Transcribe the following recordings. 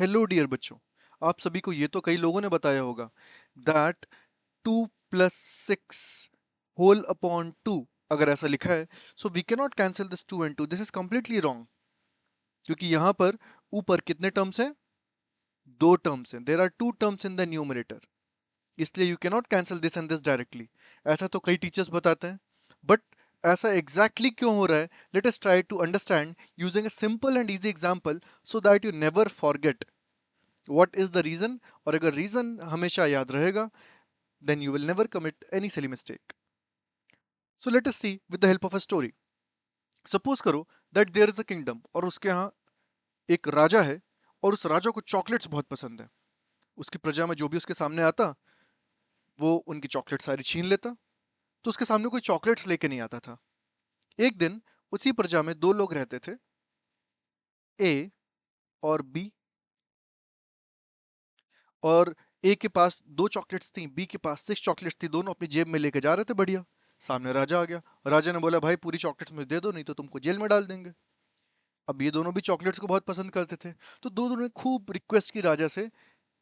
Hello dear बच्चों, आप सभी को ये तो कई लोगों ने बताया होगा दैट 2 प्लस 6 होल अपॉन 2 अगर ऐसा लिखा है, so we can not cancel this 2 and 2। This is completely wrong, क्योंकि यहाँ पर ऊपर कितने टर्म्स हैं? दो टर्म्स हैं। There are two terms in the numerator, इसलिए you can not cancel this and this directly. ऐसा तो कई टीचर्स बताते हैं, बट ऐसा एग्जैक्टली क्यों हो रहा है? Let us try to understand using a simple and easy example so that you never forget what is the reason। और अगर रीजन हमेशा याद रहेगा, then you will never commit any silly mistake। So let us see with the help of a story। Suppose करो that there is a kingdom, और उसके यहाँ एक राजा है, और उस राजा को चॉकलेट्स बहुत पसंद है। उसकी प्रजा में जो भी उसके सामने आता, वो उनकी चॉकलेट सारी छीन लेता। तो उसके सामने कोई चॉकलेट्स लेके नहीं आता था। एक दिन उसी प्रजा में दो लोग रहते थे, ए और बी। और ए के पास दो चॉकलेट्स थी, बी के पास 6 चॉकलेट्स थी। दोनों अपनी जेब में लेके जा रहे थे बढ़िया। सामने राजा आ गया। राजा ने बोला, भाई पूरी चॉकलेट्स मुझे दे दो, नहीं तो तुमको जेल में डाल देंगे। अब ये दोनों भी चॉकलेट्स को बहुत पसंद करते थे, तो दोनों ने खूब रिक्वेस्ट की राजा से।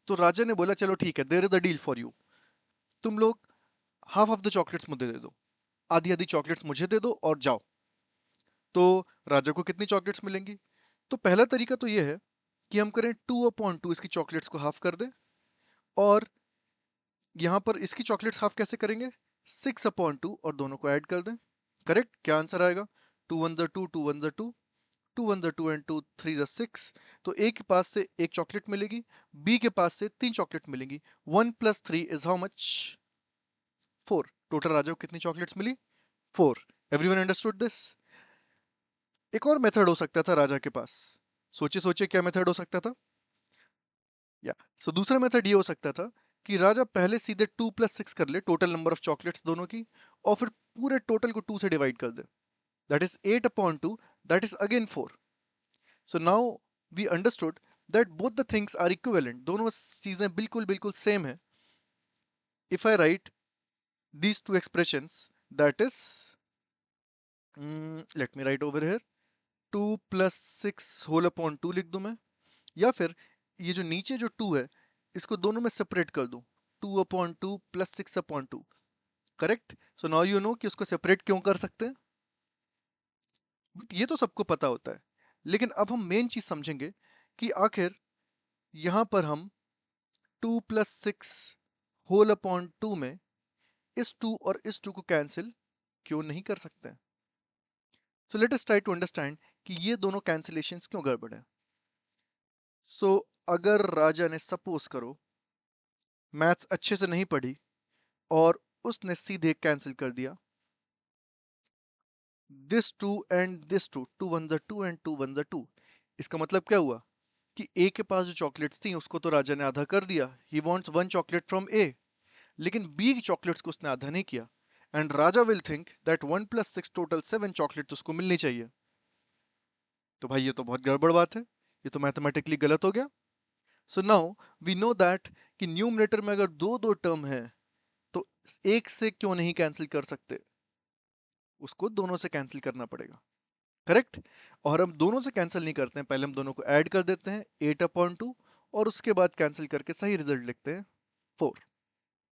तो राजा ने बोला, चलो ठीक है, there is the deal for you. तुम लोग हाफ ऑफ द चॉकलेट्स मुझे दे दो, आधी आधी चॉकलेट्स मुझे दे दो और जाओ। तो राजा को कितनी चॉकलेट्स मिलेंगी? तो पहला तरीका तो ये है कि हम करें 2/2, इसकी चॉकलेट्स को हाफ कर दें। और यहाँ पर इसकी चॉकलेट्स हाफ कैसे करेंगे? 6/2, और दोनों को ऐड कर दें। करेक्ट? क्या आंसर आएगा? 2 1 2, 2 1 2, 2 1 2 एंड 2 3 6। तो ए के पास से एक चॉकलेट मिलेगी, बी के पास से 3 चॉकलेट मिलेंगी। 1 + 3 is how much? 4। Total Raja को कितनी चॉकलेट्स मिली? 4। Everyone understood this? एक और मेथड हो सकता था राजा के पास। सोचिए सोचिए, क्या मेथड हो सकता था? या सो दूसरा मेथड ये हो सकता था कि राजा पहले सीधे 2 + 6 कर ले टोटल नंबर ऑफ चॉकलेट्स दोनों की, और फिर पूरे टोटल को 2 से डिवाइड कर दे। That is 8/2, that is again 4। So now we understood that both the things are equivalent, दोनों चीजें बिल्कुल बिल्कुल सेम है। If I write these two expressions, that is, let me write over here, 2 + 6 whole upon 2 लिख दूं मैं। या फिर ये जो नीचे जो 2 है, इसको दोनों में सेपरेट कर दूं, 2/2 + 6/2। Correct? So now you know कि उसको सेपरेट क्यों कर सकते हैं। बट ये तो सबको पता होता है, लेकिन अब हम मेन चीज समझेंगे कि आखिर यहां पर हम 2 + 6 होल अपॉन 2 में इस 2 और इस 2 को कैंसिल क्यों नहीं कर सकते। So let us try to understand कि ये दोनों कैंसिलेशंस क्यों गड़बड़ है। सो अगर राजा ने, सपोज करो, मैथ्स अच्छे से नहीं पढ़ी और उसने सीधे कैंसिल कर दिया दिस 2 एंड दिस 2, 2 1 2 एंड 2 1 2। इसका मतलब क्या हुआ कि ए के पास जो चॉकलेट्स थी उसको तो राजा ने आधा कर दिया, he wants one chocolate from A. लेकिन बी की चॉकलेट्स को उसने आधा नहीं किया, and Raja will think that 1 + 6 total 7 chocolate उसको मिलनी चाहिए। तो भाई ये तो बहुत गड़बड़ बात है, ये तो मैथमेटिकली गलत हो गया। So now we know that कि न्यूमरेटर में अगर दो दो टर्म है, तो एक से क्यों नहीं कैंसिल कर सकते, उसको दोनों से कैंसिल करना पड़ेगा। करेक्ट? और हम दोनों से कैंसिल नहीं करते हैं, पहले हम दोनों को ऐड कर देते हैं 8/2, और उसके बाद कैंसिल करके सही रिजल्ट लिखते हैं 4।